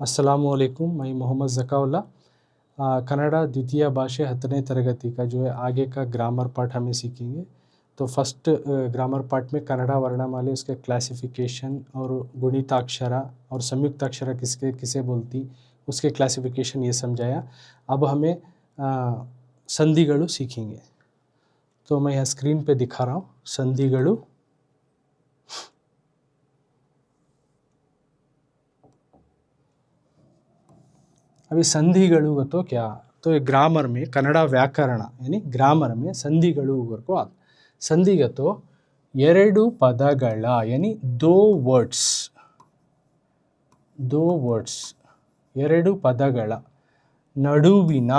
अस्सलामुअलैकुम, मैं मोहम्मद ज़काउल्ला। कन्नड़ा द्वितीय भाषा 10ನೇ तरगति का जो है आगे का ग्रामर पार्ट हमें सीखेंगे। तो फर्स्ट ग्रामर पार्ट में कन्नड़ा वर्णमाला, उसके क्लासिफिकेशन और गुणिताक्षर और संयुक्ताक्षर किसके किसे बोलती, उसके क्लासिफिकेशन ये समझाया। अब हमें संधिಗಳು सीखेंगे। तो मैं यहाँ स्क्रीन पे दिखा रहा हूँ संधिಗಳು। अभी संधिಗಳು तो क्या, तो ये ग्रामर में कन्नड़ व्याकरण यानी ग्रामर में संधिಗಳು को आता। ಸಂಧಿಗतो ಎರಡು ಪದಗಳ यानी दो वर्ड्स ಎರಡು ಪದಗಳ ನಡುವಿನ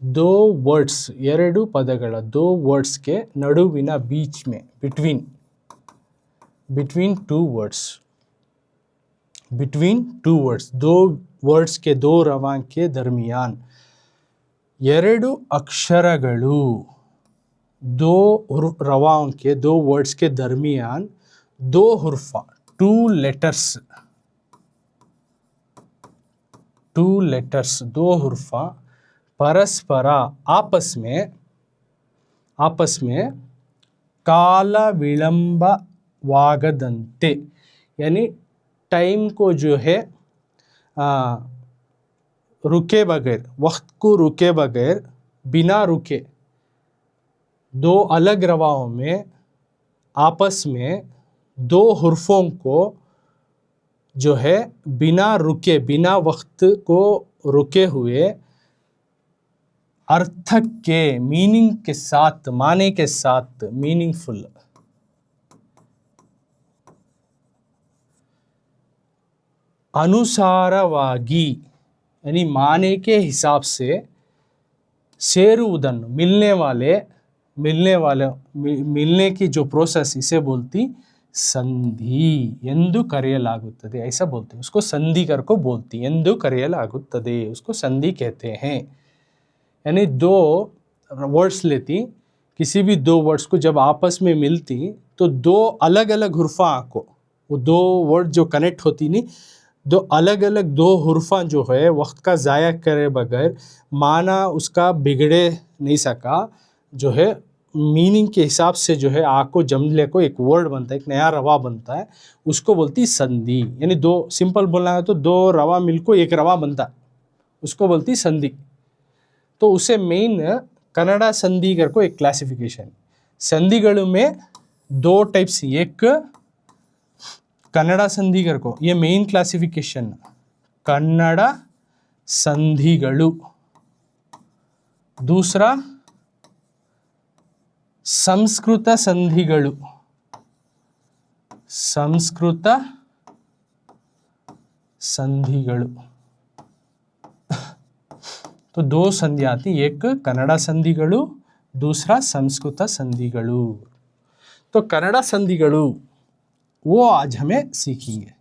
दो वर्ड्स ಎರಡು ಪದಗಳ दो वर्ड्स के नಡುವಿನ बीच में बिटवीन टू वर्ड्स दो वर्ड्स के दो रवां के दरमियान ಎರಡು ಅಕ್ಷರಗಳು दो रवाओं के दो वर्ड्स के दरमियान दो हुर्फा टू लेटर्स दो हुर्फा परस्पर आपस में काल विलंबवागदंते यानी टाइम को जो है रुके बगैर, वक्त को रुके बगैर, बिना रुके दो अलग रवाओं में आपस में दो हुर्फों को जो है बिना रुके, बिना वक्त को रुके हुए अर्थ के मीनिंग के साथ, माने के साथ, मीनिंगफुल अनुसारवागी यानी माने के हिसाब से ಸೇರುವುದನ್ನು मिलने की जो प्रोसेस इसे बोलती संधि ಎಂದು ಕರೆಯಲಾಗುತ್ತದೆ। ऐसा बोलते हैं उसको, संधिकर को बोलती ಎಂದು ಕರೆಯಲಾಗುತ್ತದೆ, उसको संधि कहते हैं। यानी दो वर्ड्स लेती, किसी भी दो वर्ड्स को जब आपस में मिलती तो दो अलग अलग हुर्फा को, वो दो वर्ड जो कनेक्ट होती नहीं, दो अलग अलग दो हुर्फा जो है वक्त का ज़ाया करे बगैर, माना उसका बिगड़े नहीं सका, जो है मीनिंग के हिसाब से जो है आको जमले को एक वर्ड बनता है, एक नया रवा बनता है, उसको बोलती संधि। यानी दो, सिंपल बोलना है तो दो रवा मिलको एक रवा बनता है, उसको बोलती संधि। तो उसे मेन कन्नड़ा संधिगर को एक क्लासिफिकेशन। संधिಗಳು में दो टाइप्स, एक कन्नड़ा संधिगर को ये मेन क्लासिफिकेशन कन्नड़ संधिಗಳು, दूसरा संस्कृत संधिಗಳು, तो दो संधि आती, एक कन्नड़ संधिಗಳು, दूसरा संस्कृत संधिಗಳು। तो कन्नड़ संधिಗಳು वो आज हमें सीखेंगे।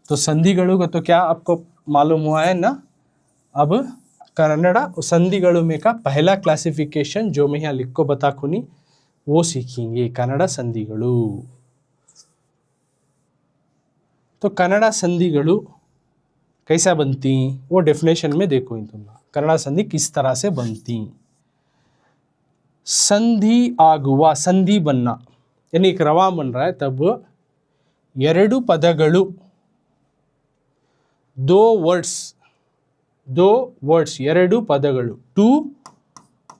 तो संधिಗಳು का तो क्या आपको मालूम हुआ है ना। अब कन्नड़ संधिಗಳು में का पहला क्लासिफिकेशन जो मैं यहाँ लिख को बता खुनी वो सीखेंगे, कन्नड़ संधिಗಳು। तो कन्नड़ संधिಗಳು कैसा बनती वो डेफिनेशन में देखो ही तुम, कन्नड़ संधि किस तरह से बनती। संधि आगुवा, संधि बनना यानी एक रवा बन रहा है तब ಎರಡು ಪದಗಳು दो वर्ड्स ಎರಡು ಪದಗಳು टू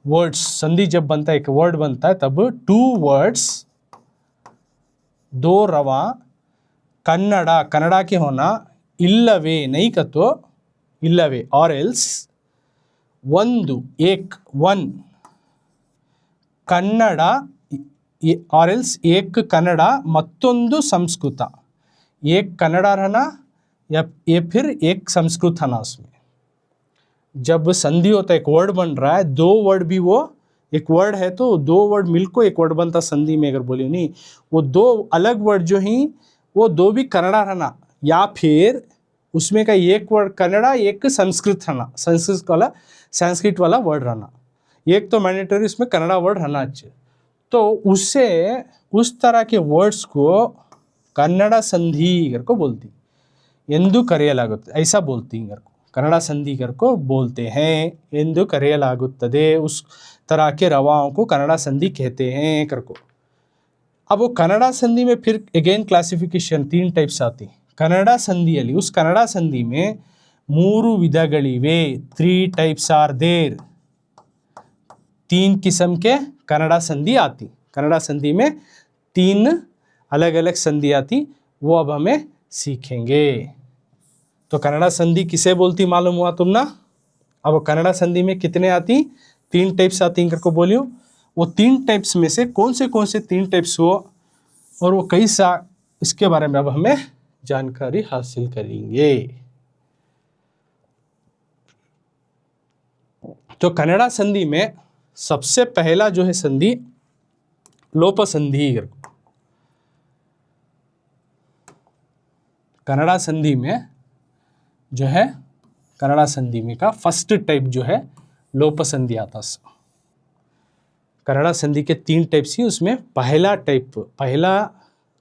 वर्ड्स, संधि जब बनता है एक वर्ड बनता है तब टू वर्ड्स दो रवा कन्नड़ा के होना, इल्लवे नहीं का तो इल्लवे और एल्स ಒಂದು एक वन कन्नड़ और एल्स एक कन्नड़ मत्तोंदु संस्कृत, एक कन्नड़ रहना या ये फिर एक संस्कृत रहना। उसमें जब संधि होता है एक वर्ड बन रहा है, दो वर्ड भी वो एक वर्ड है तो दो वर्ड मिलकर एक वर्ड बनता संधि में। अगर बोले नहीं वो दो अलग वर्ड जो ही वो दो भी कन्नड़ रहना या फिर उसमें का एक वर्ड कन्नड़ एक संस्कृत रहना, संस्कृत वाला वर्ड रहना, एक तो मैंडेटरी उसमें कन्नड़ वर्ड रहना चाहिए। तो उससे उस तरह के वर्ड्स को कन्नड़ संधि को बोलती। ಎಂದು ಕರೆಯಲಾಗುತ್ತದೆ ऐसा बोलती हैं कन्नड़ संधिगर को बोलते हैं ಎಂದು ಕರೆಯಲಾಗುತ್ತದೆ उस तरह के रवाओं को कन्नड़ संधि कहते हैं करको। अब वो कन्नड़ संधि में फिर अगेन क्लासिफिकेशन 3 टाइप्स आती कन्नड़ संधिಯಲ್ಲಿ उस कन्नड़ संधि में 3 ವಿಧಗಳಿವೆ 3 टाइप्स आर देर 3 किस्म के कन्नड़ संधि आती कन्नड़ संधि में 3 अलग अलग संधि आती वो अब हमें सीखेंगे। तो कन्नड़ संधि किसे बोलती मालूम हुआ तुम ना। अब कन्नड़ संधि में कितने आती 3 टाइप्स आती करके बोलियो। वो 3 टाइप्स में से कौन से 3 टाइप्स हो और वो कैसा इसके बारे में अब हमें जानकारी हासिल करेंगे। तो कन्नड़ संधि में सबसे पहला जो है संधि लोप संधि। कन्नड़ संधि में जो है कन्नड़ संधि में का फर्स्ट टाइप जो है लोप संधि आता है। कन्नड़ संधि के 3 टाइप्स ही उसमें पहला टाइप पहला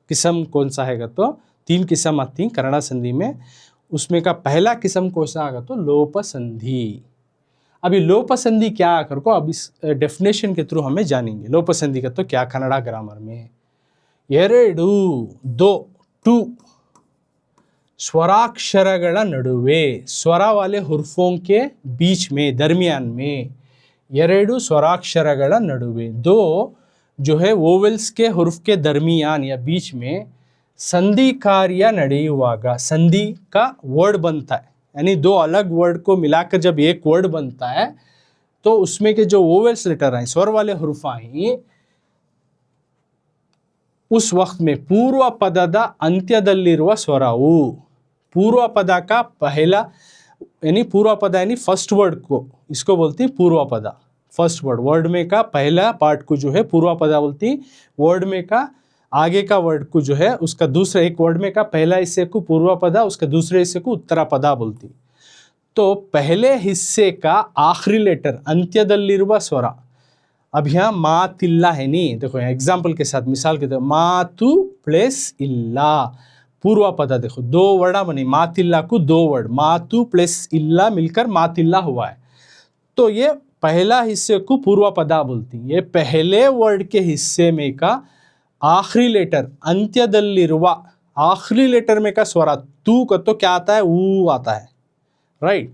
किस्म कौन सा है तो 3 किस्म आती हैं कन्नड़ संधि में उसमें का पहला किस्म कौन सा आएगा तो लोप संधि। अभी लोप संधि क्या आकर को अब इस डेफिनेशन के थ्रू हमें जानेंगे लोप संधि का तो क्या कन्नड़ ग्रामर में ಎರಡು 2 स्वराक्षरಗಳ ನಡುವೆ स्वर वाले हुर्फों के बीच में दरमियान में ಎರಡು स्वराक्षरಗಳ नಡುವೆ 2 जो है वोवेल्स के हुर्फ के दरमियान या बीच में संधि कार्य ನಡೆಯುವಾಗ संधि का वर्ड बनता है यानी 2 अलग वर्ड को मिलाकर जब एक वर्ड बनता है तो उसमें के जो वोवेल्स लेटर आए स्वर वाले हुर्फ आए उस वक्त में पूर्व पदದ ಅಂತ್ಯದಲ್ಲಿರುವ ಸ್ವರವು पूर्व पद का पहला यानी पूर्व पद यानी फर्स्ट वर्ड को इसको बोलती है पूर्व पद फर्स्ट वर्ड में का पहला पार्ट को जो है पूर्व पद बोलती वर्ड में का आगे का वर्ड को जो है उसका दूसरा एक वर्ड में का पहला हिस्से को पूर्व पद उसका दूसरे हिस्से को उत्तर पद बोलती। तो पहले हिस्से का आखिरी लेटर अंत्यदಲ್ಲಿರುವ स्वर अब यहाँ मातिल्ला है नहीं देखो एग्जाम्पल के साथ मिसाल के तौर मातु प्लस इल्ला पूर्व पद देखो 2 वर्ड बने मातिल्ला को 2 वर्ड मातु प्लस इल्ला मिलकर मातिल्ला हुआ है तो ये पहला हिस्से को पूर्व पदा बोलती। ये पहले वर्ड के हिस्से में का आखिरी लेटर अंत्यदಲ್ಲಿರುವ आखिरी लेटर में का स्वर तू का तो क्या आता है ऊ आता है राइट।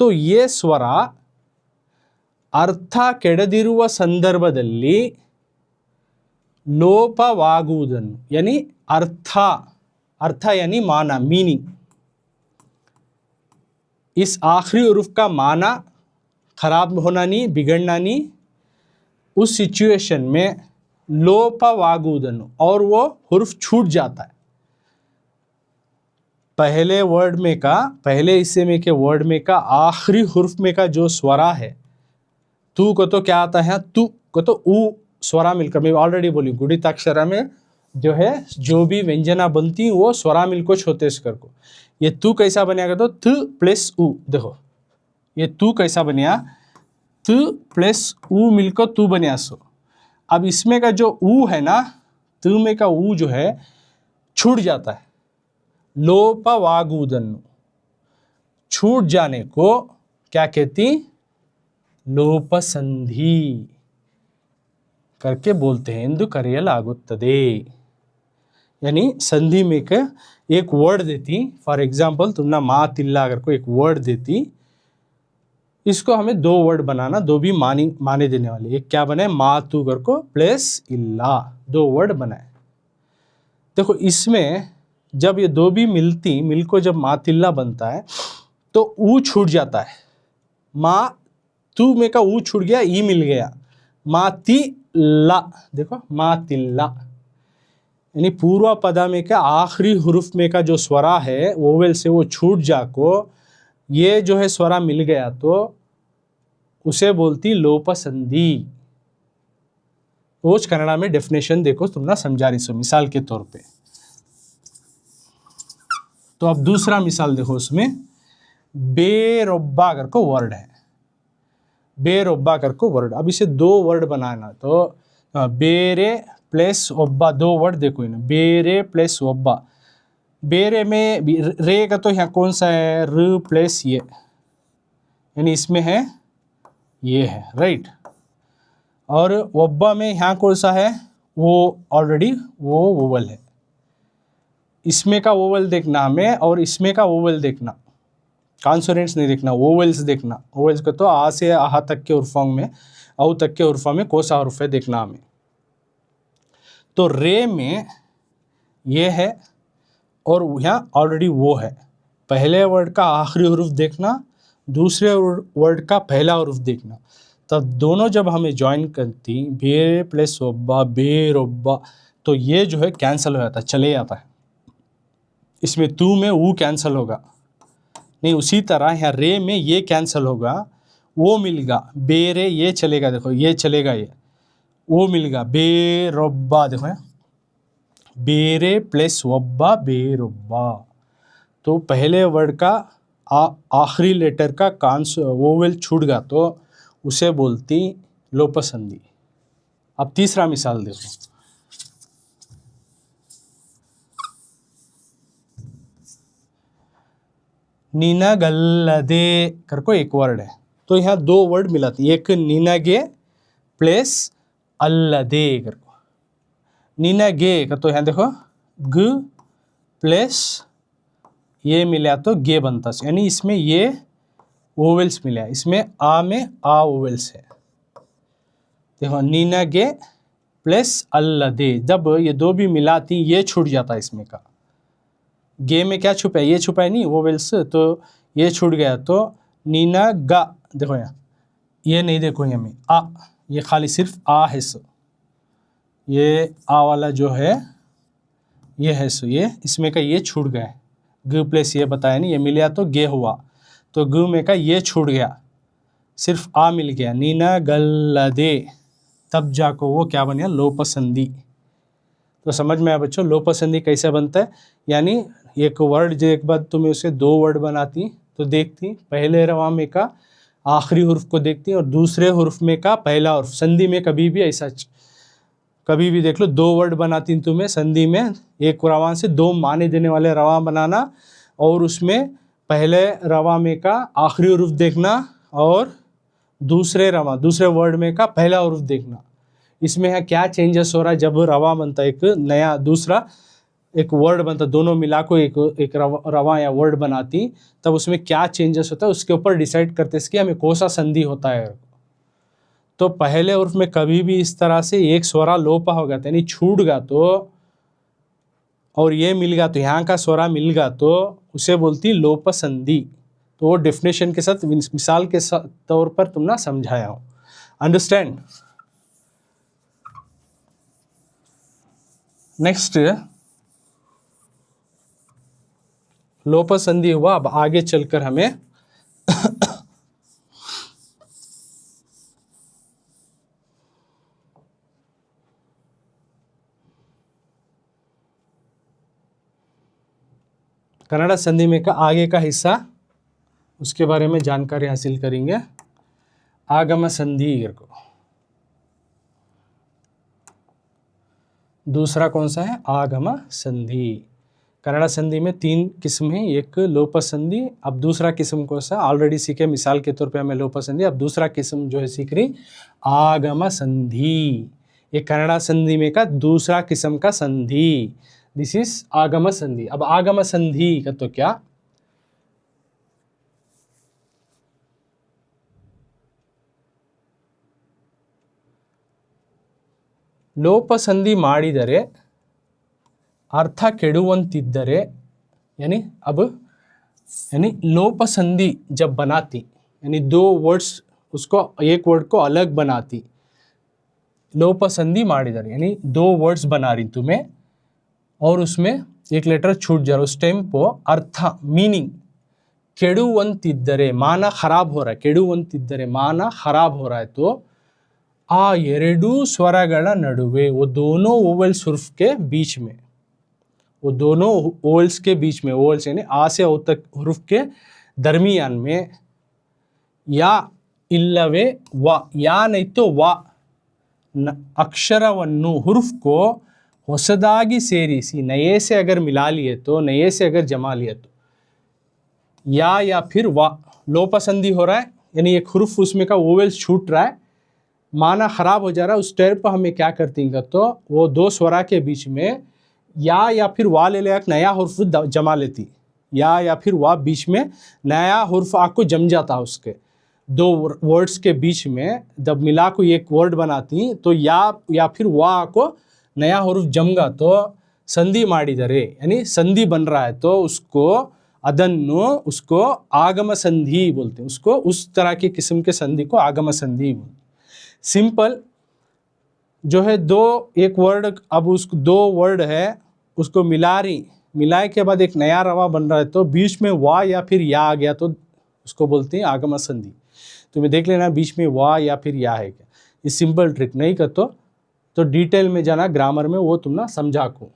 तो ये स्वर अर्थ ಕೆಡದಿರುವ ಸಂದರ್ಭದಲ್ಲಿ ಲೋಪವಾಗುವುದನ್ನು यानी अर्थ यानी माना मीनिंग इस आखिरी हुर्फ का माना खराब होना नहीं बिगड़ना नहीं उस सिचुएशन में लोपवागुदनु और वो हुर्फ छूट जाता है। पहले वर्ड में का पहले हिस्से में के वर्ड में का आखिरी हुर्फ में का जो स्वरा है तू को तो क्या आता है तू को तो ऊ स्वरा मिलकर मैं ऑलरेडी बोली गुणिताक्षर में जो है जो भी व्यंजना बनती वो स्वरा मिलकर छोटे स्वर को ये तू कैसा बनेगा तो थ प्लस ऊ देखो ये तू कैसा बनिया थ प्लस ऊ मिलकर तू बनिया सो। अब इसमें का जो ऊ है ना त में का ऊ जो है छूट जाता है लोपवागुदनु छूट जाने को क्या कहती लोप संधि करके बोलते हैं ಎಂದು ಕರೆಯಲಾಗುತ್ತದೆ। यानी संधि में के एक वर्ड देती फॉर एग्जाम्पल तुमने मातिल्ला अगर को एक वर्ड देती इसको हमें 2 वर्ड बनाना 2 भी माने देने वाले एक क्या बने मातु अगर को प्लस इल्ला 2 वर्ड बनाए। देखो इसमें जब ये 2 भी मिलको जब मातिल्ला बनता है तो ऊ छूट जाता है मा तू में का ऊ छूट गया ई मिल गया मातिल्ला देखो मातिल्ला यानी पूर्व पदा में का आखिरी हुर्फ में का जो स्वरा है वोवेल से वो छूट जाको ये जो है स्वरा मिल गया तो उसे बोलती लोप संधि। रोज कन्नड़ा में डेफिनेशन देखो तुम ना समझा रही सो मिसाल के तौर पे। तो अब दूसरा मिसाल देखो उसमें बेरोब्बा कर को वर्ड है बेरोब्बा कर को वर्ड अब इसे 2 वर्ड बनाना तो बेरे प्लस ओब्बा 2 वर्ड देखो इन्हें बेरे प्लस ओब्बा बेरे में रे का तो यहाँ कौन सा है, र प्लस ये, यानी इसमें है ये है, राइट। और वब्बा में यहाँ कौन सा है, वो ऑलरेडी वो वोवल है। इसमें का वोवल देखना हमें और इसमें का वोवल देखना, कॉन्सोनेंट्स नहीं देखना, वोवल्स देखना। वोवल्स को तो आ से आहा तक के उर्फों में, औ तक के उर्फा में कौन सा उर्फ है देखना हमें। तो रे में ये है और यहाँ ऑलरेडी वो है। पहले वर्ड का आखिरी उर्फ देखना, दूसरे वर्ड का पहला उर्फ देखना। तब दोनों जब हमें ज्वाइन करती, बे प्लस ओब्बा, बे रोब्बा, तो ये जो है कैंसिल हो जाता है, चले जाता है। इसमें तू में वो कैंसिल होगा नहीं, उसी तरह यहाँ रे में ये कैंसिल होगा, वो मिलेगा बेरे, ये चलेगा, देखो ये चलेगा, ये वो मिलेगा बे रोब्बा, देखो यहाँ बेरे प्लस वब्बा बे रोब्बा। तो पहले वर्ड का आखिरी लेटर का वोवेल छूट गया तो उसे बोलती लोपसंधि। अब तीसरा मिसाल देखो, नीनागल्लदे करको एक वर्ड है, तो यहाँ दो वर्ड मिलाती, एक नीनागे प्लस अल्लदे करको। नीनागे का तो यहाँ देखो ग प्लस ये मिला तो गे बनता, यानी इसमें ये वोवेल्स मिला, इसमें आ में आ वोवेल्स है। देखो नीनागे प्लस अल्लदे, जब ये दो भी मिलाती ये छूट जाता है इसमें का। गे में क्या छुपा है, ये छुपा है नहीं वोवेल्स, तो ये छूट गया। तो नीना गा, देखो यहाँ ये नहीं, देखो यहाँ में आ, ये खाली सिर्फ आ है, सो ये आ वाला जो है ये है, सो ये इसमें का ये छूट गया है। ग प्लस ये बताया नहीं, ये मिला तो गे हुआ, तो ग में का ये छूट गया, सिर्फ आ मिल गया, नीना गल्लदे, तब जाको वो क्या बन गया, लोपसंधि। तो समझ में आया बच्चों लोपसंधि कैसे बनता है। यानी एक वर्ड जो एक बार तुम्हें उसे दो वर्ड बनाती तो देखती पहले रवा में का आखिरी हुर्फ को देखती और दूसरे हुर्फ में का पहला हुर्फ। संधि में कभी भी ऐसा, कभी भी देख लो, दो वर्ड बनाती तुम्हें संधि में, एक रवा से दो माने देने वाले रवा बनाना और उसमें पहले रवा में का आखिरी हुर्फ देखना और दूसरे वर्ड में का पहला हुर्फ देखना। इसमें है क्या चेंजेस हो रहा है, जब रवा बनता है, एक नया दूसरा एक वर्ड बनता, दोनों मिला को एक रवा या वर्ड बनाती, तब उसमें क्या चेंजेस होता है उसके ऊपर डिसाइड करते हैं कि हमें कौन सा संधि होता है। तो पहले उर्फ में कभी भी इस तरह से एक स्वरा लोपा होगा, यानी छूट गया तो, और ये मिल गया तो यहाँ का स्वरा मिल गया तो उसे बोलती लोप संधि। तो वो डेफिनेशन के साथ मिसाल के तौर पर तुम ना समझाया हो, अंडरस्टैंड। नेक्स्ट लोप संधि हुआ। अब आगे चलकर हमें कन्नड़ा संधि में का आगे का हिस्सा, उसके बारे में जानकारी हासिल करेंगे। आगम संधि को दूसरा कौन सा है, आगम संधि। कन्नड़ा संधि में तीन किस्म है, एक लोप संधि, अब दूसरा किस्म कौन सा ऑलरेडी सीखे, मिसाल के तौर पे हमें लोप संधि, अब दूसरा किस्म जो है सीख रही आगम संधि। ये कन्नड़ा संधि में का दूसरा किस्म का संधि, दिस इज आगम संधि। अब आगम संधि का तो क्या, ಲೋಪ ಸಂಧಿ ಮಾಡಿದರೆ अर्थ ಕೆಡುವಂತಿದ್ದರೆ, यानी अब यानी लोप संधि जब बनाती, यानी दो वर्ड्स उसको एक वर्ड को अलग बनाती, लोप संधि ಮಾಡಿದರೆ यानी दो वर्ड्स बना रही तुम्हें और उसमें एक लेटर छूट जा रहा, उस टाइम को अर्थ मीनिंग ಕೆಡುವಂತಿದ್ದರೆ, माना खराब हो रहा है, ಕೆಡುವಂತಿದ್ದರೆ माना खराब हो रहा है, तो आ एरडू स्वरಗಳ नಡುವೆ, वो दोनों वोवेल्स हुर्फ के बीच में, वो दोनों वोवेल्स के बीच में, वोवेल्स यानी आ से औ तक हुर्फ के दरमियान में, या इल्लवे व, या नहीं तो व, अक्षरवन्नु हुर्फ को ಹೊಸದಾಗಿ ಸೇರಿಸಿ, नए से अगर मिला लिए तो, नए से अगर जमा लिए तो, या फिर वा, लोपसंधि हो रहा है, यानी एक हुर्फ उसमें का वोवेल्स छूट रहा है, माना खराब हो जा रहा है, उस टाइप पर हमें क्या करते हैं तो वो दो स्वरा के बीच में या फिर वा ले एक नया हुर्फ जमा लेती, या फिर वा बीच में नया हुर्फ आपको जम जाता, उसके दो वर्ड्स के बीच में जब मिला को एक वर्ड बनाती तो या फिर वा को नया हुर्फ जमगा तो संधि ಮಾಡಿದರೆ, यानी संधि बन रहा है तो उसको ಅದನ್ನು उसको आगम संधि बोलते हैं, उसको उस तरह के किस्म के संधि को आगम संधि बोलते हैं। सिंपल जो है दो एक वर्ड, अब उसको दो वर्ड है उसको मिलाए के बाद एक नया रवा बन रहा है तो बीच में वा या फिर या आ गया तो उसको बोलते हैं आगम संधि। तुम्हें देख लेना बीच में वा या फिर या है क्या, ये सिंपल ट्रिक नहीं कर तो डिटेल में जाना ग्रामर में, वो तुम ना समझा को।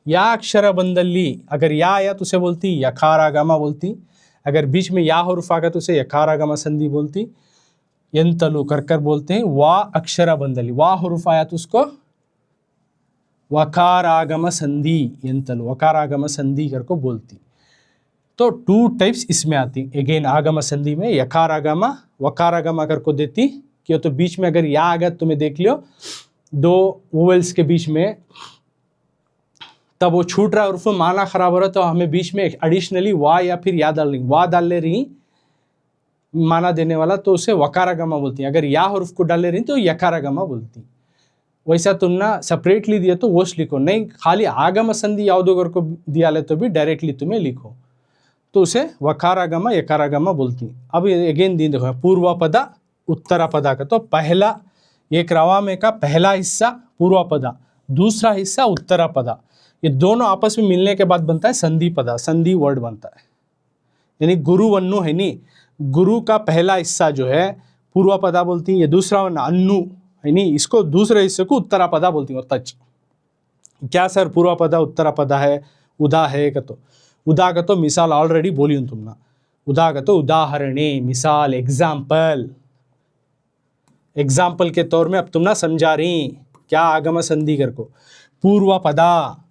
या अक्षर बंदली, अगर या आया तो उसे बोलती यकार आगमा बोलती, अगर बीच में या हुर्फ आ गया तो उसे यकार आगमा संधि बोलती। यंतलु कर बोलते हैं वा अक्षर बंदली, वा हुर्फ आया तो उसको वकारागम संधि, यंतलु वकारागम संधि कर को बोलती। तो टू टाइप्स इसमें आती, अगेन आगम संधि में यकार आगमा वकार आगमा कर को देती, क्यों तो बीच में अगर या आ गया तुम्हें देख लियो दो वोवेल्स के बीच में, तब वो छूट रहा है और फिर माना खराब हो रहा है तो हमें बीच में एडिशनली वा या फिर या डाल रही, वा डाल ले रही माना देने वाला तो उसे वकारागमा बोलती है, अगर या हुर्फ को डाल ले रही तो यकारागमा बोलती। वैसा तुम ना सेपरेटली दिया तो वोश लिखो, नहीं खाली आगम संधि ಯಾವುದೋ को दिया ले तो भी डायरेक्टली तुम्हें लिखो तो उसे वकारागमा यकारागमा बोलती। अब अगेन दिन देखो पूर्व पदा उत्तर पदा का, तो पहला एक रवा में का पहला हिस्सा पूर्व पदा, दूसरा हिस्सा उत्तर पदा, ये दोनों आपस में मिलने के बाद बनता है संधि पदा, संधि वर्ड बनता है। यानी गुरु वन्नु है नी, गुरु का पहला हिस्सा जो है पूर्व पदा बोलती है, ये दूसरा वन्न अन्नु है नी, इसको दूसरे हिस्से को उत्तरा पदा बोलती है। तच क्या सर पूर्व पदा उत्तरा पदा है, उदा है का तो उदा का तो मिसाल ऑलरेडी बोली हूँ तुमना, उदा का तो उदाहरणे मिसाल एग्जाम्पल के तौर में अब तुम ना समझा रही क्या आगम संधि कर को, पूर्व पदा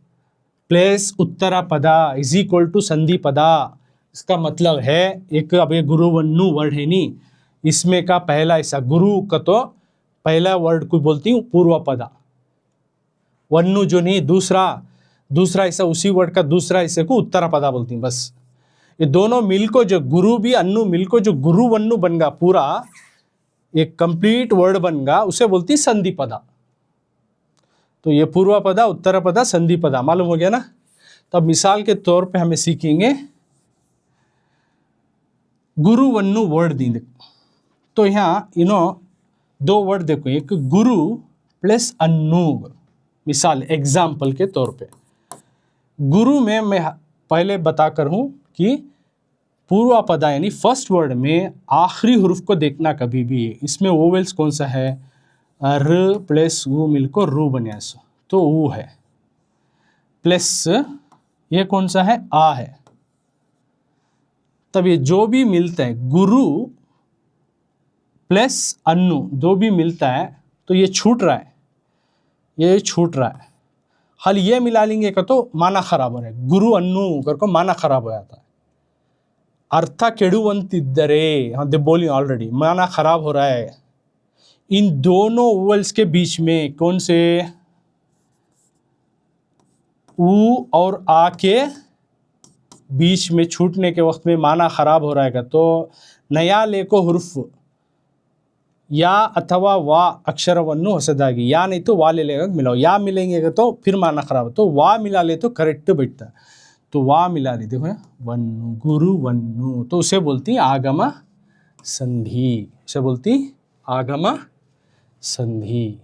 प्लस उत्तरा पदा इज इक्वल टू संधि पदा। इसका मतलब है एक अब ये गुरु वन्नु वर्ड है नी, इसमें का पहला हिस्सा गुरु का तो पहला वर्ड को बोलती हूँ पूर्व पदा, वन्नु जो नहीं दूसरा हिस्सा उसी वर्ड का दूसरा हिस्से को उत्तरा पदा बोलती हूँ। बस ये दोनों मिलको जो गुरु भी अन्नु मिलको जो गुरु वन्नु बनगा, पूरा एक कंप्लीट वर्ड बनगा, उसे बोलती संधि पदा। तो ये पूर्व पदा उत्तर पदा संधि पदा मालूम हो गया ना। तब मिसाल के तौर पे हमें सीखेंगे गुरु वन्नु वर्ड दी, तो यहाँ दो वर्ड देखो, एक गुरु प्लस अन्नु, मिसाल एग्जाम्पल के तौर पे गुरु में मैं पहले बताकर हूँ कि पूर्व पदा यानी फर्स्ट वर्ड में आखिरी हुर्फ को देखना कभी भी, इसमें वोवेल्स कौन सा है, र प्लस ऊ मिलकर रू बने तो ऊ है, प्लस ये कौन सा है आ है। तब ये जो भी मिलता है गुरु प्लस अन्नु दो भी मिलता है तो ये छूट रहा है, हाल ये मिला लेंगे का तो माना खराब हो रहा है, गुरु अन्नु कर को माना खराब हो जाता है। अर्थ ಕೆಡುವಂತಿದ್ದರೆ बोली ऑलरेडी माना खराब हो रहा है। इन दोनों वोवेल्स के बीच में कौन से ऊ और आ के बीच में छूटने के वक्त में माना खराब हो रहा है, तो नया लेको हुर्फ या अथवा वा अक्षरवन्नु ಹೊಸದಾಗಿ, या नहीं तो वा ले लेगा मिलाओ, या मिलेंगे तो फिर माना खराब, तो वा मिला ले तो करेक्ट बैठता है। तो वा मिला ली देखो वन्नु गुरु वन्नु, तो उसे बोलती आगम संधि, उसे बोलती आगम संधि।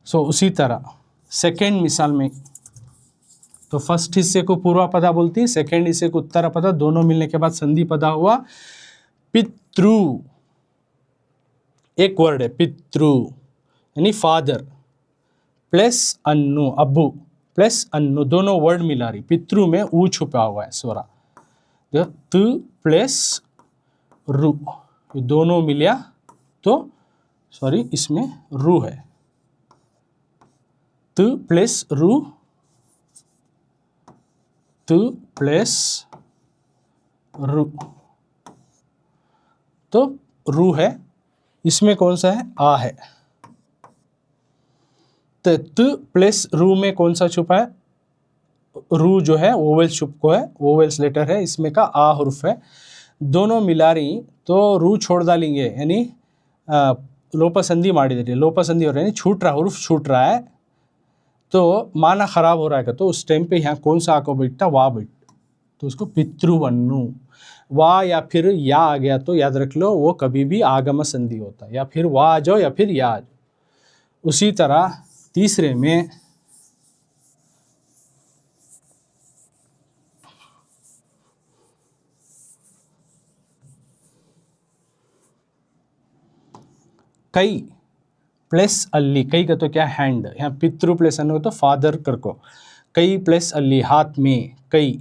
सो उसी तरह सेकेंड मिसाल में तो फर्स्ट हिस्से को पूर्व पदा बोलती, सेकेंड हिस्से को उत्तर पदा, दोनों मिलने के बाद संधि पदा हुआ। पितृ एक वर्ड है पितृ यानी फादर प्लस अन्नु अब्बू प्लस अन्नु दोनों वर्ड मिला रही, पितृ में ऊ छुपा हुआ है स्वरा, त प्लस रु ये दोनों मिलिया तो सॉरी इसमें रू है, त प्लस रू, त प्लस रू, तो रू है, इसमें कौन सा है, आ है। तो त प्लस रू में कौन सा छुपा है, रू जो है वोवेल्स छुपको है, वोवेल्स लेटर है, इसमें का आ हुर्फ है, दोनों मिला रही तो रू छोड़ डालेंगे, यानी लोपसंधि माड़ी, लोपसंधि हो रहा है, यानी छूट रहा, हुर्फ छूट रहा है, तो माना खराब हो रहा है, तो उस टाइम पे यहाँ कौन सा आको बैठता, वाह बैठ, तो उसको पितृवन्नु, वाह या फिर या आ गया तो याद रख लो वो कभी भी आगम संधि होता है, या फिर वाह आ जाओ या फिर या आ जाओ। उसी तरह तीसरे में कई प्लस अल्ली, कई का तो क्या हैंड, यहाँ पितृ प्लस अन्न हो तो फादर कर को, कई प्लस अल्ली हाथ में, कई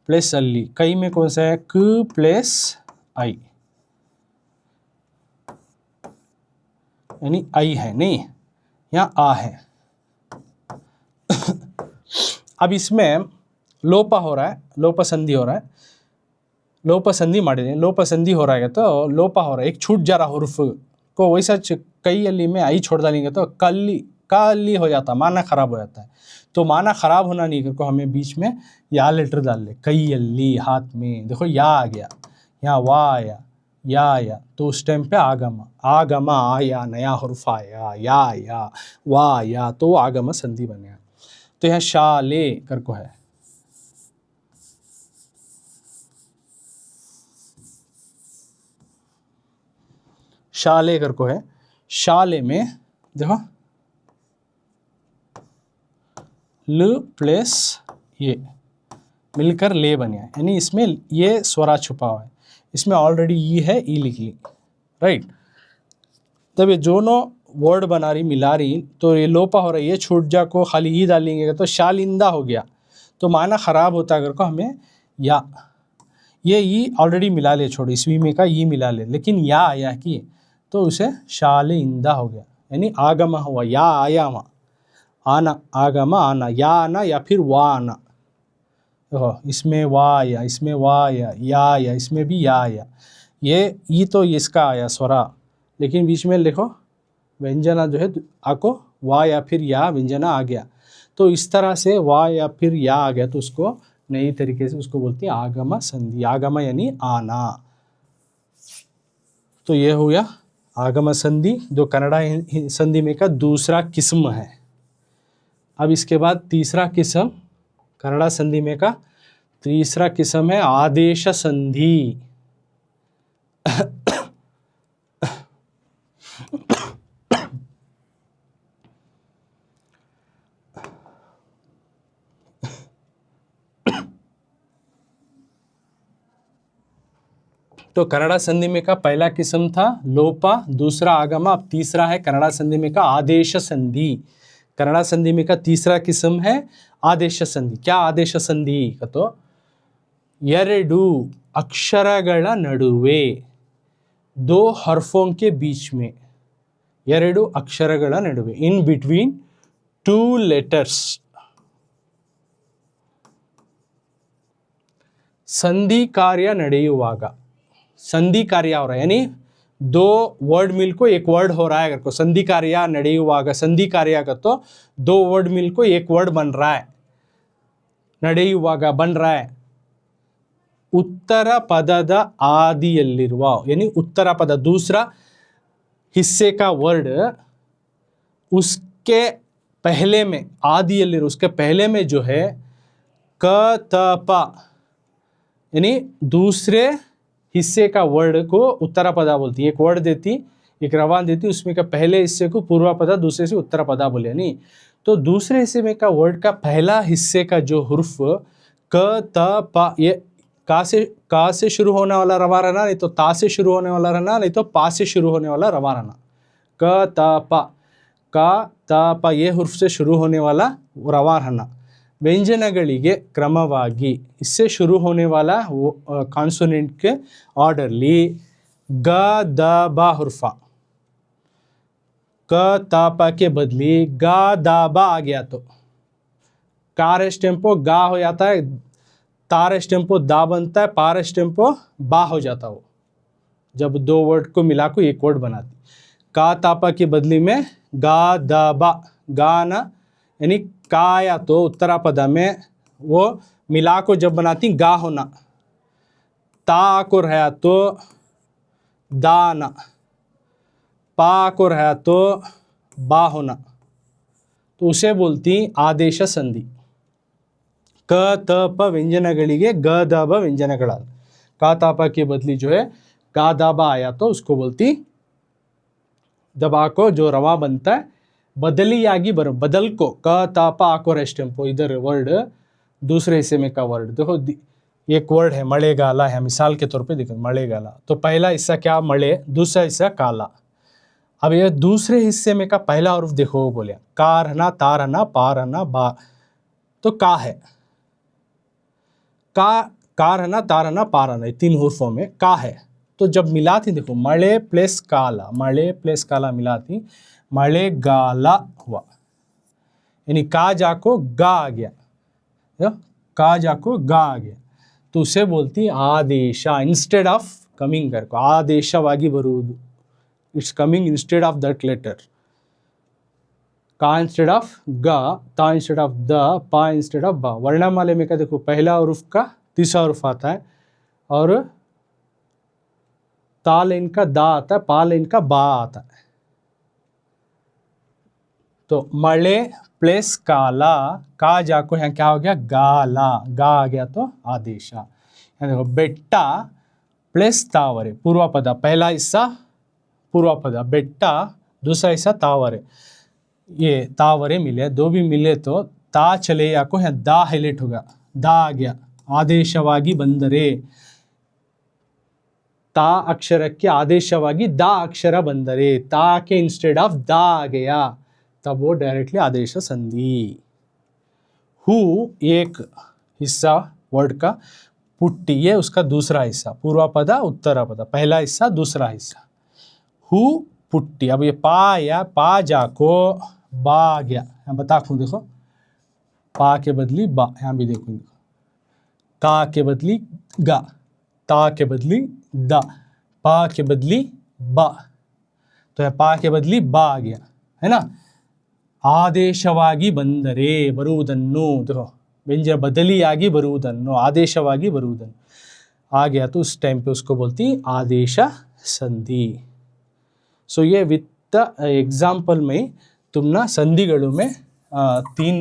प्लस अल्ली, कई में कौन सा है, क प्लस आई, यानी आई है, नहीं यहाँ आ है। अब इसमें लोपा हो रहा है, लोपसंधि हो रहा है, लोपसंधि मारे, लोपसंधि हो रहा है तो लोपा हो रहा है, एक छूट जा रहा हुर्फ को, वैसा कई अली में आई छोड़ डालेंगे तो कल्ली का अली हो जाता, माना खराब हो जाता है। तो माना खराब होना नहीं करको हमें बीच में या लेटर डाल ले, कई अली हाथ में, देखो या आ गया, यहाँ वाह आया, या आया, तो उस टाइम पे आगम, आगम आया, नया हुर्फ आया, या आया, वाह आया, तो आगम संधि बने। तो यहाँ शाले करको है, शाले करको है, शाले में देखो ल प्लस ये मिलकर ले बने, यानी इसमें ये स्वरा छुपा हुआ है, इसमें ऑलरेडी ई है, ई लिख ली, राइट। तब ये दोनों वर्ड बना रही मिला रही तो ये लोपा हो रहा है, ये छूट जा को खाली ई डालेंगे तो शालिंदा हो गया, तो माना खराब होता अगर को हमें या, ये ई ऑलरेडी मिला ले, छोड़ो इसवी में का ई मिला ले, लेकिन या आया कि तो उसे शाले इंदा हो गया, यानी आगम हुआ, या आया वहाँ, आना, आगम आना, या आना या फिर वाह आना, देखो इसमें वाह आया, इसमें वाह आया, या आया, इसमें भी या आया, ये ई तो इसका आया स्वरा, लेकिन बीच में लिखो व्यंजना जो है आको वाह या फिर या व्यंजना आ गया, तो इस तरह से वाह या फिर या आ गया तो उसको नई तरीके से उसको बोलते हैं आगम संधि, आगम यानी आना। तो ये हो गया आगम संधि, जो कन्नड़ा संधि में का दूसरा किस्म है। अब इसके बाद तीसरा किस्म कन्नड़ा संधि में का तीसरा किस्म है आदेश संधि। तो कन्नड़ा संधि में का पहला किस्म था लोपा, दूसरा आगम, अब तीसरा है कन्नड़ा संधि में का आदेश संधि। कन्नड़ा संधि में का तीसरा किस्म है आदेश संधि। क्या आदेश संधि का तो ಎರಡು ಅಕ್ಷರಗಳ ನಡುವೆ, दो हर्फों के बीच में, ಎರಡು ಅಕ್ಷರಗಳ ನಡುವೆ, in between two letters, संधि कार्य ನಡೆಯುವಾಗ, संधि कार्य हो रहा है, यानी दो वर्ड मिल को एक वर्ड हो रहा है, अगर को संधि कार्य ನಡೆಯುವಾಗ, संधि कार्य का तो दो वर्ड मिल को एक वर्ड बन रहा है, ನಡೆಯುವಾಗ बन रहा है, उत्तर पदद आदियಲ್ಲಿರುವ, यानी उत्तर पद दूसरा हिस्से का वर्ड उसके पहले में, आदियಲ್ಲಿರುವ उसके पहले में जो है क त प, यानी दूसरे हिस्से का वर्ड को उत्तर पदा बोलती है। एक वर्ड देती, एक रवान देती, उसमें का पहले हिस्से को पूर्व पदा, दूसरे से उत्तर पदा बोले, यानी तो दूसरे हिस्से में का वर्ड का पहला हिस्से का जो हुर्फ क त प, ये का से शुरू होने वाला रवा रहना, नहीं तो ता से शुरू होने वाला रहना, नहीं तो पा से शुरू होने वाला रवा रहना। क त प, का त प ये हुर्फ से शुरू होने वाला रवा रहना। व्यंजनಗಳಿಗೆ क्रमವಾಗಿ इससे शुरू होने वाला वो कॉन्सोनेंट के ऑर्डरली ग द ब हुर्फा, क तापा के बदली गा दाबा आ गया तो कार टेम्पो गा हो जाता है, तार टेम्पो दा बनता है, पार टेम्पो बा हो जाता है। वो जब दो वर्ड को मिला को एक वर्ड बनाती। का तापा की बदली में गा दाबा, गा ना यानी का आया तो उत्तरापदा में वो मिला को जब बनाती गा होना, ता को रहा तो दाना, पा को रहा तो बा होना, तो उसे बोलती आदेश संधि। क त प व्यंजनಗಳಿಗೆ ग द ब व्यंजनಗಳ का तापा की बदली जो है का दाबा आया तो उसको बोलती दबा को जो रवा बनता है बदलियागी बदल को क तापा आको रेस्ट टेम्पो इधर वर्ड दूसरे हिस्से में का वर्ड देखो एक वर्ड है मಳೆಗಾಲ है, मिसाल के तौर पे देखो मಳೆಗಾಲ तो पहला हिस्सा क्या मಳೆ, दूसरा हिस्सा काला। अब ये दूसरे हिस्से में का पहला हरुफ देखो बोले कारहना तारहना पारहना बा, तो का है का, कारहना तारहना पारहना, तीन हुर्फों में का है। तो जब मिलाती देखो मळे प्लस काला मिलाती मಳೆಗಾಲ हुआ, यानी का जाको गा आ गया, का जाको गा आ गया तो उसे बोलती आदेश। इंस्टेड ऑफ कमिंग कर को आदेशವಾಗಿ ಬರುವುದು, it's coming instead of that letter. का इंस्टेड ऑफ गा, ता इंस्टेड ऑफ द, पा इंस्टेड ऑफ बा। वर्णमाले में का देखो पहला हरुफ का तीसरा हरुफ आता है और ता लाइन का दा आता है, पा लाइन का बा आता है। तो मळे प्लस काला, का जाको यहाँ क्या हो गया गाला, गा आ गया तो आदेश। देखो बेट्टा प्लस तावरे पूर्व पद, पहला हिस्सा पूर्व पद बेट्टा, दूसरा हिस्सा तावरे, ये तावरे मिले दो भी मिले तो ता चले याको यहाँ दा हाईलाइट होगा, दा आ गया आदेशವಾಗಿ ಬಂದರೆ, ता अक्षर के आदेशವಾಗಿ दा अक्षर ಬಂದರೆ, ता के इंस्टेड ऑफ दा आ गया तब वो डायरेक्टली आदेश संधि। हु एक हिस्सा वर्ड का, पुट्टी ये उसका दूसरा हिस्सा, पूर्व पद उत्तर पद, पहला हिस्सा दूसरा हिस्सा, हु पुट्टी। अब ये पा या पा जाको बा आ गया, यहाँ बता दूँ देखो पा के बदली बा, यहाँ भी देखो का के बदली गा, ता के बदली दा, पा के बदली बा, तो यहाँ पा के बदली बा आ गया है ना। ಆದೇಶವಾಗಿ ಬಂದರೆ ಬರುವುದನ್ನು देखो व्यंजन बदलियागी बरुವುದನ್ನು, आदेशವಾಗಿ बरुವುದನ್ನು आ गया तो उस टाइम पे उसको बोलती आदेश संधि। सो ये विथ द एग्जाम्पल में तुम ना संधिಗಳು में तीन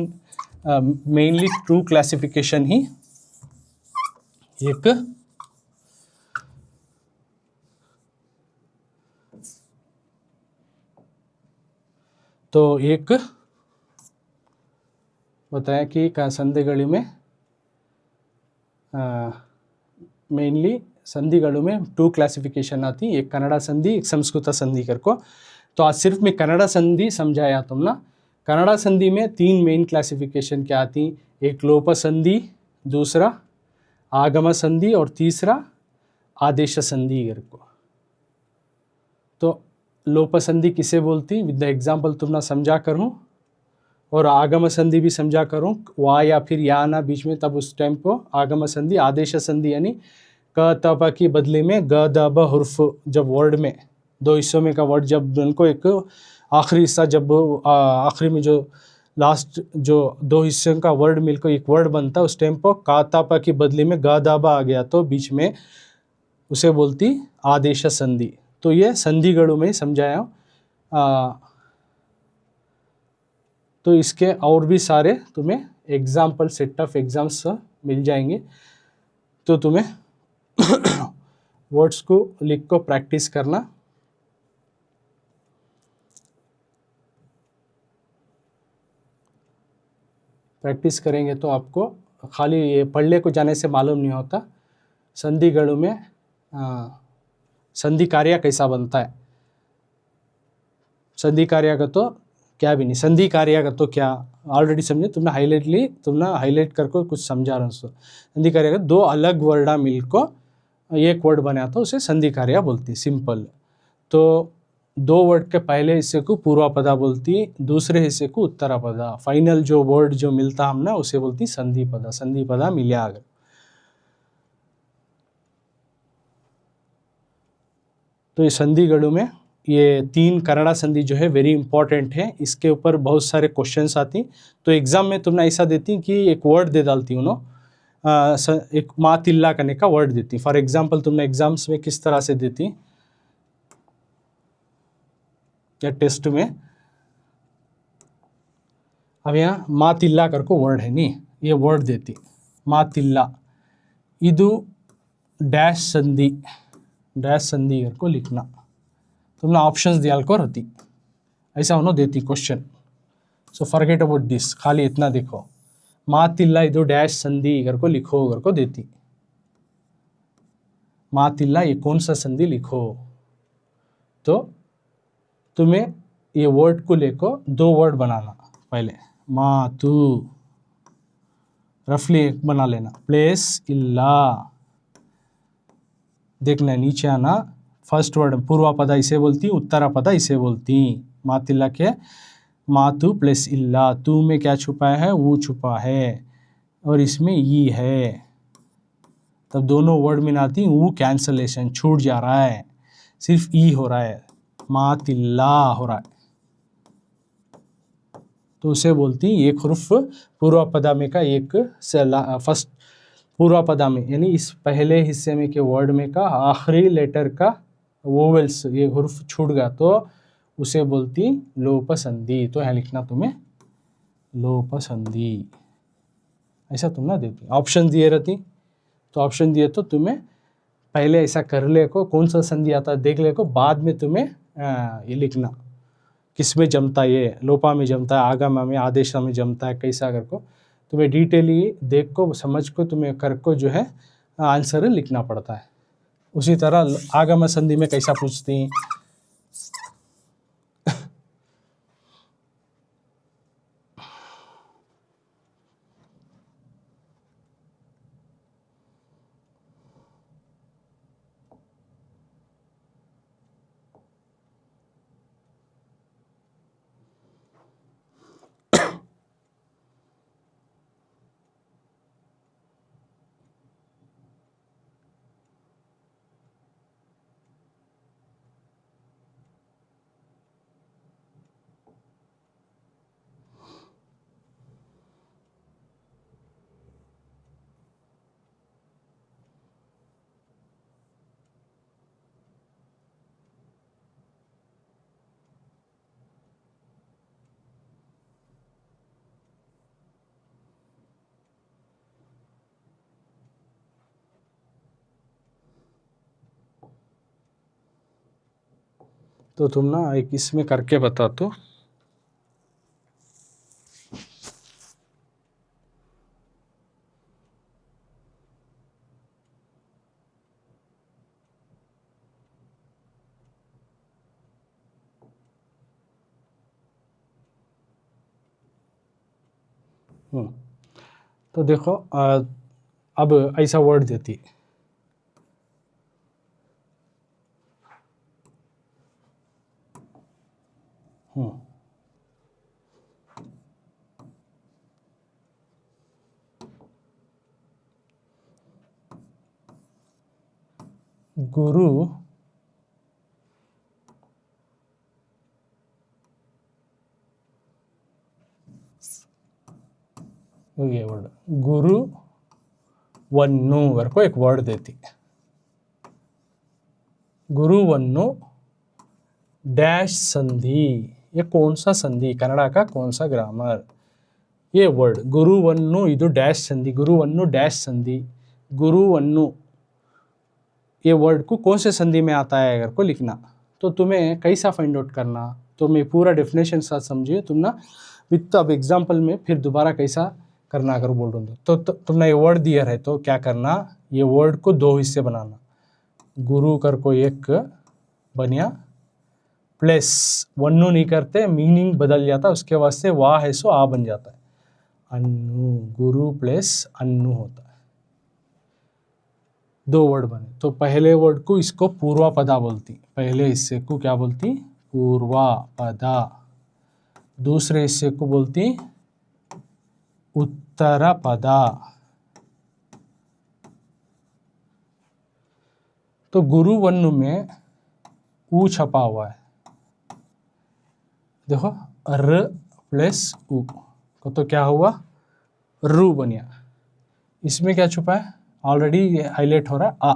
मेनली ट्रू क्लासिफिकेशन ही, एक तो एक बताया कि संधिಗಳು में मेनली संधिಗಳು में टू क्लासिफिकेशन आती, एक कन्नड़ा संधि एक संस्कृत संधि कर को। तो आज सिर्फ मैं कन्नड़ा संधि समझाया तुम ना। कन्नड़ा संधि में तीन मेन क्लासिफिकेशन क्या आती, एक लोप संधि, दूसरा आगम संधि और तीसरा आदेश संधि कर को। तो लोप संधि किसे बोलती विद द एग्जाम्पल तुम ना समझा करूँ, और आगम संधि भी समझा करूँ, वा या फिर या ना बीच में, तब उस टाइम को आगम संधि। आदेश संधि यानी क त प की बदले में ग द ब हुर्फ, जब वर्ड में दो हिस्सों में का वर्ड जब उनको एक आखिरी हिस्सा, जब आखिरी में जो लास्ट जो दो हिस्सों का वर्ड मिलकर एक वर्ड बनता है, उस टाइम पर का त प की बदली में ग द ब आ गया तो बीच में उसे बोलती आदेश संधि। तो ये संधिಗಳು में समझाया। तो इसके और भी सारे तुम्हें एग्जाम्पल सेट ऑफ एग्जाम्स मिल जाएंगे, तो तुम्हें वर्ड्स को लिख को प्रैक्टिस करना। प्रैक्टिस करेंगे तो आपको खाली ये पढ़ने को जाने से मालूम नहीं होता संधिಗಳು में संधि कार्य कैसा बनता है। संधि कार्य का तो क्या भी नहीं, संधि कार्य का तो क्या ऑलरेडी समझे तुमने, हाईलाइट करके कुछ समझा रहा हूँ। संधि कार्य का दो अलग वर्डा मिलको एक वर्ड बना तो उसे संधि कार्य बोलती, सिंपल। तो दो वर्ड के पहले हिस्से को पूर्वापदा बोलती, दूसरे हिस्से को उत्तरापदा। फाइनल जो वर्ड जो मिलता हमने उसे बोलती संधिपदा। संधिपदा मिल्या अगर। तो ये संधिगणों में ये 3 कन्नड़ा संधि जो है वेरी इंपॉर्टेंट है, इसके ऊपर बहुत सारे क्वेश्चंस आती। तो एग्जाम में तुमने ऐसा देती कि एक वर्ड दे डालती हूँ एक मातिल्ला करने का वर्ड देती। फॉर एग्जाम्पल तुमने एग्जाम्स में किस तरह से देती या टेस्ट में, अब यहाँ मातिल्ला करको वर्ड है नहीं, ये वर्ड देती मातिल्ला इदु डैश संधि, डैश संधि करको लिखना। तुमने ऑप्शंस दिया होती, ऐसा उन्होंने देती question. So forget about this, खाली इतना देखो मातिल्ला इदु डैश संधि करको लिखो करको देती। मातिल्ला ये कौन सा संधि लिखो, तो तुम्हें ये वर्ड को लेको 2 वर्ड बनाना। पहले मातु रफली एक बना लेना, प्लेस इल्ला, देखना नीचे आना। फर्स्ट वर्ड पूर्वापदा इसे बोलती, उत्तरापदा इसे बोलती। मातिल्ला के मातु प्लस इल्ला, तू में क्या छुपा है, वो छुपा है, और इसमें ई है, तब दोनों वर्ड में आती वो कैंसलेशन छूट जा रहा है, सिर्फ ई हो रहा है, मातिल्ला हो रहा है, तो उसे बोलती एक हुर्फ पूर्वापदा में का एक फर्स्ट पूर्वापदा में, यानी इस पहले हिस्से में के वर्ड में का आखिरी लेटर का वोवेल्स ये हुर्फ छूट गया तो उसे बोलती लोप संधि। तो यहाँ लिखना तुम्हें लोप संधि, ऐसा तुम ना देती। ऑप्शन दिए रहती, तो ऑप्शन दिए तो तुम्हें पहले ऐसा कर ले को कौन सा संधि आता है देख ले को, बाद में तुम्हें ये लिखना किस में जमता है, ये लोपा में जमता है, आगमा में, आदेशा में जमता है, कैसा कर को तुम्हें डिटेली देख को समझ को तुम्हें कर को जो है आंसर लिखना पड़ता है। उसी तरह आगम संधि में कैसा पूछती, तो तुम ना एक इसमें करके बता तो। तो देखो अब ऐसा वर्ड देती गुरु ये वर्ड गुरु वन्नु को एक वर्ड देती, गुरु वन्नु डैश संधि, ये कौन सा संधि, कन्नड़ा का कौन सा ग्रामर, ये वर्ड गुरु वन्नु इदु डैश संधि, गुरु वन्नु डैश संधि, गुरु वन्नु ये वर्ड को कौन से संधि में आता है अगर को लिखना। तो तुम्हें कैसा फाइंड आउट करना, तो मैं पूरा डेफिनेशन साथ समझिए तुम ना विथ अब एग्जाम्पल में फिर दोबारा कैसा करना अगर बोल रहा हूँ तो तुमने ये वर्ड दिया है तो क्या करना, ये वर्ड को 2 हिस्से बनाना, गुरु कर को एक बनिया प्लस वन्नु नहीं करते, मीनिंग बदल जाता, उसके वास्ते वाह है सो आ बन जाता है, अन्नु, गुरु प्लस अन्नु होता है, 2 वर्ड बने। तो पहले वर्ड को इसको पूर्वापदा बोलती, पहले हिस्से को क्या बोलती, पूर्वा पदा, दूसरे हिस्से को बोलती उत्तर पदा। तो गुरु वन्नु में ऊ छपा हुआ है, देखो र प्लस ऊ तो क्या हुआ, रू बन गया। इसमें क्या छुपा है, ऑलरेडी हाईलाइट हो रहा है आ,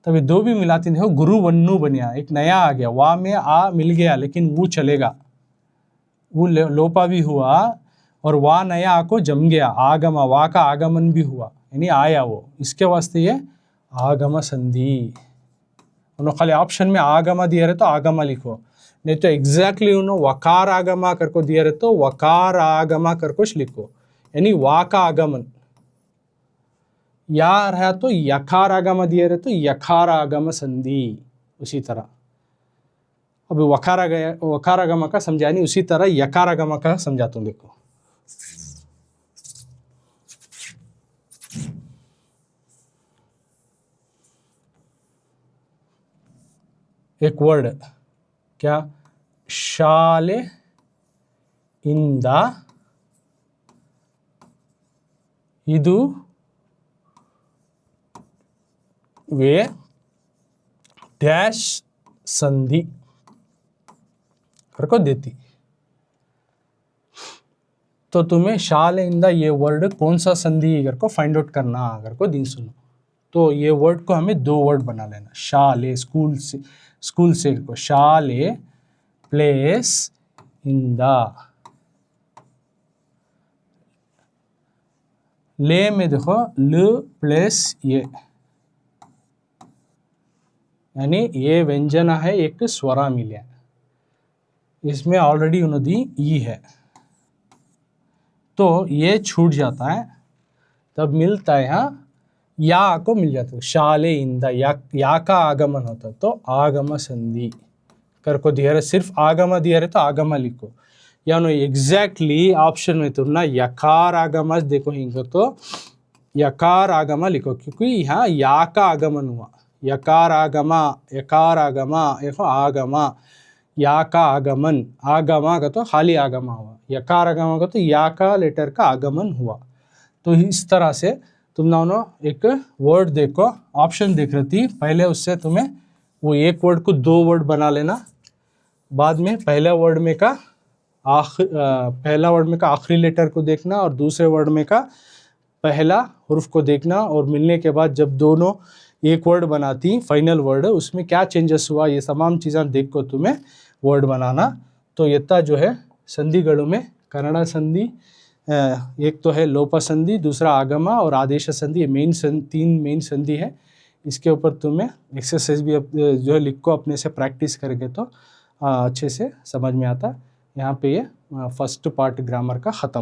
तभी दो भी मिलाती देखो गुरु वन्नु बन गया, एक नया आ गया, वा में आ मिल गया लेकिन वो चलेगा, वो लोपा भी हुआ और वा नया आ को जम गया, आगमा, वा का आगमन भी हुआ यानी आया वो, इसके वास्ते ये आगम संधि। उन्होंने खाली ऑप्शन में आगमा दिया रहे तो आगमा लिखो, नहीं तो एग्जैक्टली उन्होंने वकार आगमा करको दिया रहे तो वकार आगमा करको लिखो, यानी वा का आगमन। या रहा तो यकार आगमा दिया रहे तो यकार आगम संधि, उसी तरह अभी वकार आगमा का समझा नहीं, उसी तरह यकार आगमा का समझाता हूँ। देखो एक वर्ड क्या, शाले इंद इदु वे डैश संधि करको देती। तो तुम्हें शालेंदा ये वर्ड कौन सा संधि अगर को फाइंड आउट करना अगर को दिन सुनो, तो ये वर्ड को हमें दो वर्ड बना लेना, शाले स्कूल से को शाले प्लेस इंदा, ले में देखो ल प्लस ये, यानी ये व्यंजन है एक स्वरा मिले, इसमें ऑलरेडी उन्होंने ई है तो ये छूट जाता है, तब मिलता है यहाँ या को मिल जाता है, शाले इंदा या का आगमन होता है तो आगम संधि करको दिया रहे, सिर्फ आगम दिया रहे तो आगम लिखो, या नो एग्जैक्टली ऑप्शन में तो ना यकार आगम देखो हिंग तो यकार आगम लिखो, क्योंकि यहाँ या का आगमन हुआ, यकार आगमा देखो आगमा, या का आगमन, आगमा का तो खाली आगमा हुआ, यकार आगमा का तो या का लेटर का आगमन हुआ। तो इस तरह से तुम दोनों एक वर्ड देखो, ऑप्शन देख रही थी पहले, उससे तुम्हें वो एक वर्ड को दो वर्ड बना लेना, बाद में पहला वर्ड में का आखिरी लेटर को देखना और दूसरे वर्ड में का पहला हुर्फ को देखना, और मिलने के बाद जब दोनों एक वर्ड बनाती फाइनल वर्ड, उसमें क्या चेंजेस हुआ ये तमाम चीज़ें देख को तुम्हें वर्ड बनाना। तो यत्ता जो है संधिगणों में कन्नड़ा संधि, एक तो है लोपा संधि, दूसरा आगमा और आदेश संधि, तीन मेन संधि है। इसके ऊपर तुम्हें एक्सरसाइज भी जो है लिख को अपने से प्रैक्टिस करके तो अच्छे से समझ में आता। यहाँ पे ये फर्स्ट पार्ट ग्रामर का ख़त्म।